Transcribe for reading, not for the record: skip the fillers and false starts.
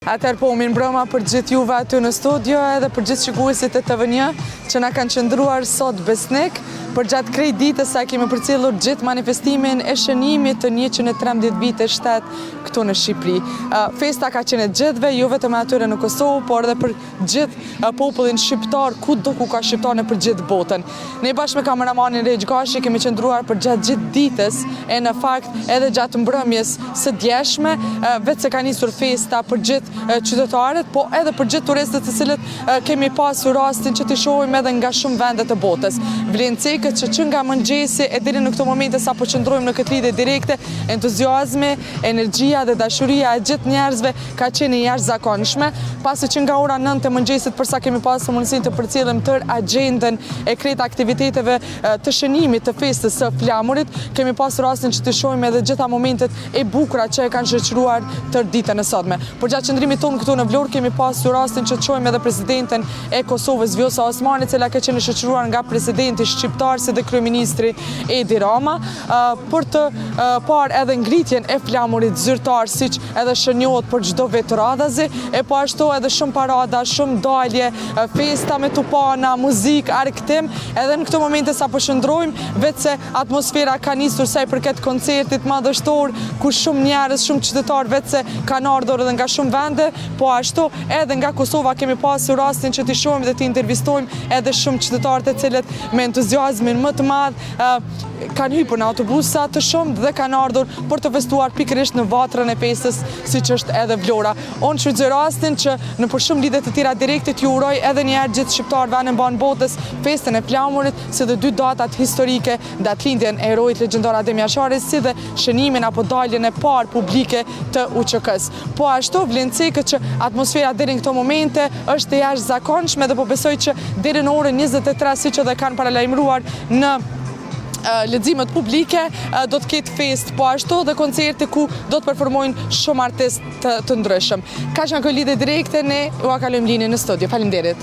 Atëherë po mirë mbrëma për gjithë juve aty në studio edhe për gjithë shikuesit e TV1 që na kanë qëndruar sot besnik për gjatë krejt ditës sa kemi përcjellur gjithë manifestimin e shënimit të 113 vite shtet këtu në Shqipëri. Festa ka qenë e gjithëve, jo vetëm atyre në Kosovë, por edhe për gjithë popullin shqiptar, kudo ku ka shqiptar në për gjithë botën. Ne bashkë me kameramanin Rejgj Gashi kemi qëndruar për gjatë gjithë ditës e në fakt edhe gjatë mbrëmjes së djeshme, vetë se ka nisur festa për gjithë qytetarët, po edhe për gjithë turistët të cilët kemi pasur rastin që të shohim edhe nga shumë vende të botës. Vlen cekët që nga mëngjesi e deri në këto momente sa po qëndrojmë në këtë lidhje direkte, entuziazmi, energjia dhe dashuria e gjithë njerëzve ka qenë jashtëzakonshme, pasi që nga ora 9 të mëngjesit përsa kemi pasur mundësinë të përcjellim tërë agjendën e krejt aktiviteteve të shënimit të festës së flamurit, kemi pasur rastin që të shohim edhe gjitha momentet e bukura që e kanë shoqëruar tërë ditën e sotme. Por gjatë qëndrimit tonë këtu në Vlorë kemi pasur rastin që të shohim edhe presidenten e Kosovës Vjosa Osmani, e cila ka qenë shoqëruar nga presidenti shqiptar si dhe kryeministri Edi Rama, për të parë edhe ngritjen e flamurit zyrtar, siç edhe shënjohet për çdo vit radhazi, e po ashtu edhe shumë parada, shumë dalje, festa me tupana, muzikë, arktim, edhe në këto momente sa po shndrojmë, vetë se atmosfera ka nisur sa i përket koncertit madhështor, ku shumë njerëz, shumë qytetarë vetë se kanë ardhur edhe nga shumë vende, po ashtu edhe nga Kosova kemi pasur rastin që t'i shohim dhe t'i intervistojmë edhe shumë qytetarët e cilët me entuziazmin më të madh kanë hyrë në autobusa të shumë dhe kanë ardhur për të festuar pikërisht në vatrën e festës, siç është edhe Vlora. Unë shfrytëzoj rastin që në për shumë lidhje të tjera direkte t'ju uroj edhe një herë gjithë shqiptarëve anë mban botës festën e flamurit, si dhe 2 datat historike, datëlindjen e heroit legjendar Adem Jasharit, si dhe shënimin apo daljen e parë publike të UÇK-s. Po ashtu vlen cekët që atmosfera deri në këto momente është e jashtëzakonshme dhe po besoj që deri në orën 23, siç edhe kanë paralajmëruar në leximet publike, do të ketë fest po ashtu dhe koncerte ku do të performojnë shumë artistë të ndryshëm. Kaq nga kjo lidhje direkte, ne u kalojmë linjën në studio. Faleminderit.